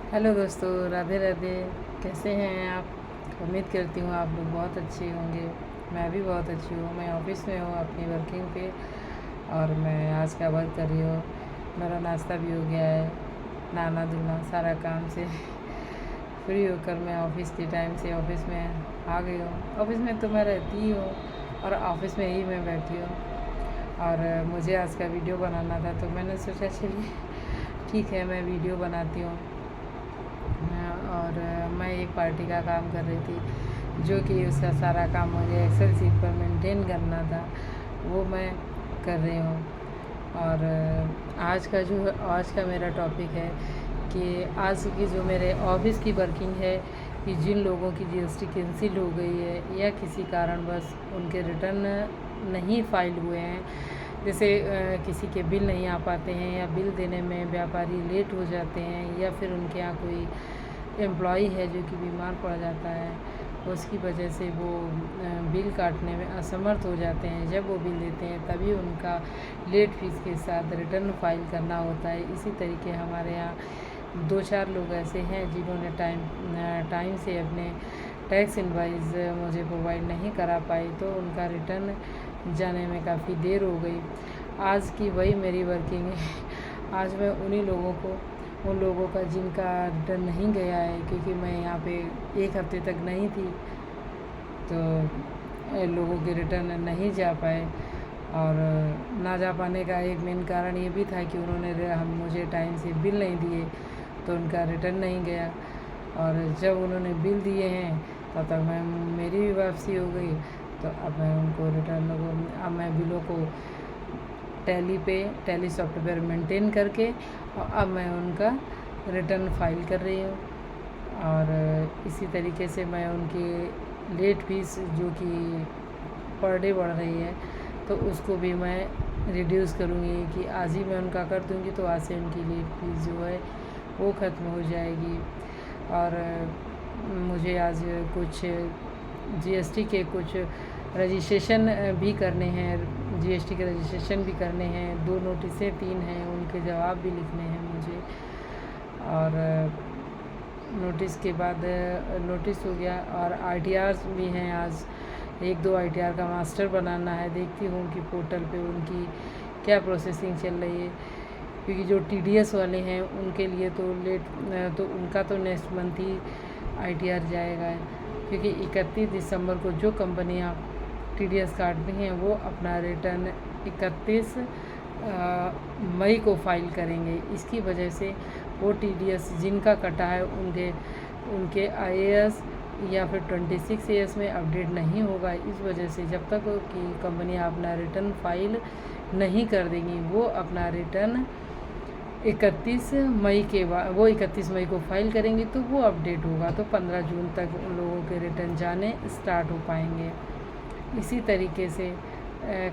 Hello दोस्तों, राधे राधे। कैसे हैं आप? उम्मीद करती हूँ आप लोग बहुत अच्छे होंगे। मैं भी बहुत अच्छी हूँ। मैं ऑफिस में हूँ अपनी वर्किंग पे, और मैं आज का वर्क कर रही हूँ। मेरा नाश्ता भी हो गया है, नहाना धोना सारा काम से फ्री होकर मैं ऑफिस के टाइम से ऑफिस में आ गई हूँ। ऑफिस में तो मैं रहती ही हूँ और ऑफिस में ही मैं बैठी हूँ। और मुझे आज का वीडियो बनाना था, तो मैंने सोचा चलिए ठीक है, मैं वीडियो बनाती हूँ। और मैं एक पार्टी का काम कर रही थी, जो कि उसका सारा काम मुझे एक्सेल सीट पर मेंटेन करना था, वो मैं कर रही हूँ। और आज का मेरा टॉपिक है कि आज की जो मेरे ऑफिस की वर्किंग है, कि जिन लोगों की जीएसटी कैंसिल हो गई है या किसी कारणवश उनके रिटर्न नहीं फाइल हुए हैं, जैसे किसी के बिल नहीं आ पाते हैं, या बिल देने में व्यापारी लेट हो जाते हैं, या फिर उनके यहाँ कोई एम्प्लॉई है जो कि बीमार पड़ जाता है, उसकी वजह से वो बिल काटने में असमर्थ हो जाते हैं। जब वो बिल देते हैं तभी उनका लेट फीस के साथ रिटर्न फाइल करना होता है। इसी तरीके हमारे यहाँ 2-4 लोग ऐसे हैं जिन्होंने टाइम से अपने टैक्स इनवाइस मुझे प्रोवाइड नहीं करा पाई, तो उनका रिटर्न जाने में काफ़ी देर हो गई। आज की वही मेरी वर्किंग है। आज मैं उन लोगों का जिनका रिटर्न नहीं गया है, क्योंकि मैं यहाँ पे 1 हफ्ते तक नहीं थी, तो लोगों के रिटर्न नहीं जा पाए। और ना जा पाने का एक मेन कारण ये भी था कि उन्होंने हम मुझे टाइम से बिल नहीं दिए, तो उनका रिटर्न नहीं गया। और जब उन्होंने बिल दिए हैं तब तक मैं मेरी भी वापसी हो गई, तो अब मैं उनको अब मैं बिलों को टैली सॉफ्टवेयर मेंटेन करके, और अब मैं उनका रिटर्न फाइल कर रही हूँ। और इसी तरीके से मैं उनकी लेट फीस जो कि पर डे बढ़ रही है, तो उसको भी मैं रिड्यूस करूँगी कि आज ही मैं उनका कर दूँगी, तो आज से उनकी लेट फीस जो है वो ख़त्म हो जाएगी। और मुझे आज कुछ जीएसटी के कुछ रजिस्ट्रेशन भी करने हैं, जीएसटी के रजिस्ट्रेशन भी करने हैं। 2 नोटिसें 3 हैं, उनके जवाब भी लिखने हैं मुझे। और नोटिस के बाद नोटिस हो गया, और आईटीआर्स भी हैं। आज 1-2 आईटीआर का मास्टर बनाना है। देखती हूँ कि पोर्टल पे उनकी क्या प्रोसेसिंग चल रही है, क्योंकि जो टीडीएस वाले हैं उनके लिए तो उनका तो नेक्स्ट मंथ ही आईटीआर जाएगा, क्योंकि 31 दिसंबर को जो कंपनियां टीडीएस काटती हैं वो अपना रिटर्न 31 मई को फाइल करेंगे। इसकी वजह से वो टीडीएस जिनका कटा है उनके आईएएस या फिर 26 एएस में अपडेट नहीं होगा। इस वजह से जब तक कि कंपनियां अपना रिटर्न फाइल नहीं कर देंगी, वो अपना रिटर्न 31 मई के बाद 31 मई को फाइल करेंगी, तो वो अपडेट होगा, तो 15 जून तक उन लोगों के रिटर्न जाने स्टार्ट हो पाएंगे। इसी तरीके से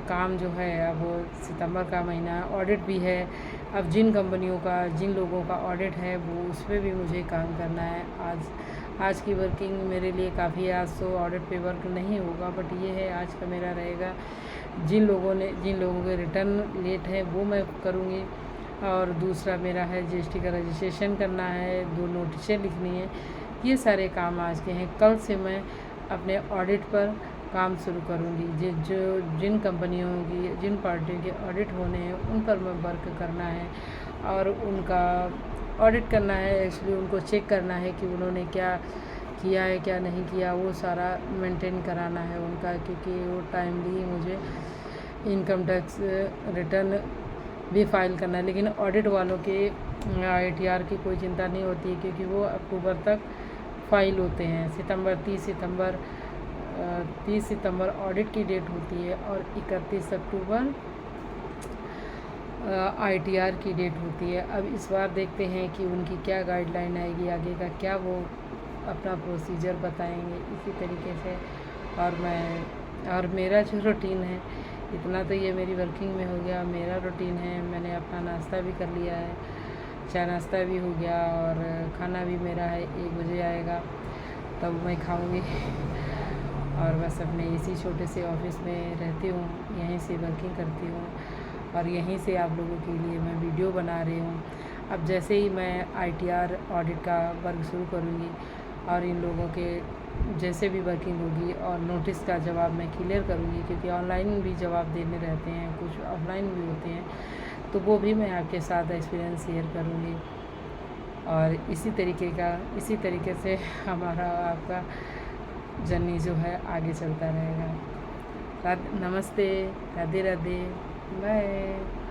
काम जो है, अब सितंबर का महीना ऑडिट भी है। अब जिन लोगों का ऑडिट है वो उस पर भी मुझे काम करना है। आज की वर्किंग मेरे लिए काफ़ी, आज तो ऑडिट पे वर्क नहीं होगा, बट ये है आज का मेरा रहेगा, जिन लोगों के रिटर्न लेट है वो मैं करूँगी। और दूसरा मेरा है जीएसटी का रजिस्ट्रेशन करना है, 2 नोटिसें लिखनी है। ये सारे काम आज के हैं। कल से मैं अपने ऑडिट पर काम शुरू करूँगी। जिन कंपनियों की, जिन पार्टियों के ऑडिट होने हैं उन पर मैं वर्क करना है, और उनका ऑडिट करना है। एक्चुअली उनको चेक करना है कि उन्होंने क्या किया है, क्या नहीं किया, वो सारा मेंटेन कराना है उनका, क्योंकि वो टाइमली मुझे इनकम टैक्स रिटर्न भी फाइल करना है। लेकिन ऑडिट वालों के आईटीआर की कोई चिंता नहीं होती है, क्योंकि वो अक्टूबर तक फाइल होते हैं। 30 सितंबर ऑडिट की डेट होती है, और 31 अक्टूबर आईटीआर की डेट होती है। अब इस बार देखते हैं कि उनकी क्या गाइडलाइन आएगी, आगे का क्या वो अपना प्रोसीजर बताएंगे। इसी तरीके से और मेरा जो रूटीन है, इतना तो ये मेरी वर्किंग में हो गया। मेरा रूटीन है, मैंने अपना नाश्ता भी कर लिया है, चाय नाश्ता भी हो गया, और खाना भी मेरा है 1 बजे आएगा, तब मैं खाऊंगी। और बस अपने इसी छोटे से ऑफिस में रहती हूँ, यहीं से वर्किंग करती हूँ, और यहीं से आप लोगों के लिए मैं वीडियो बना रही हूँ। अब जैसे ही मैं ITR ऑडिट का वर्क शुरू करूँगी और इन लोगों के जैसे भी वर्किंग होगी और नोटिस का जवाब मैं क्लियर करूँगी, क्योंकि ऑनलाइन भी जवाब देने रहते हैं, कुछ ऑफलाइन भी होते हैं, तो वो भी मैं आपके साथ एक्सपीरियंस शेयर करूँगी। और इसी तरीके से हमारा आपका जर्नी जो है आगे चलता रहेगा। नमस्ते, राधे राधे, बाय।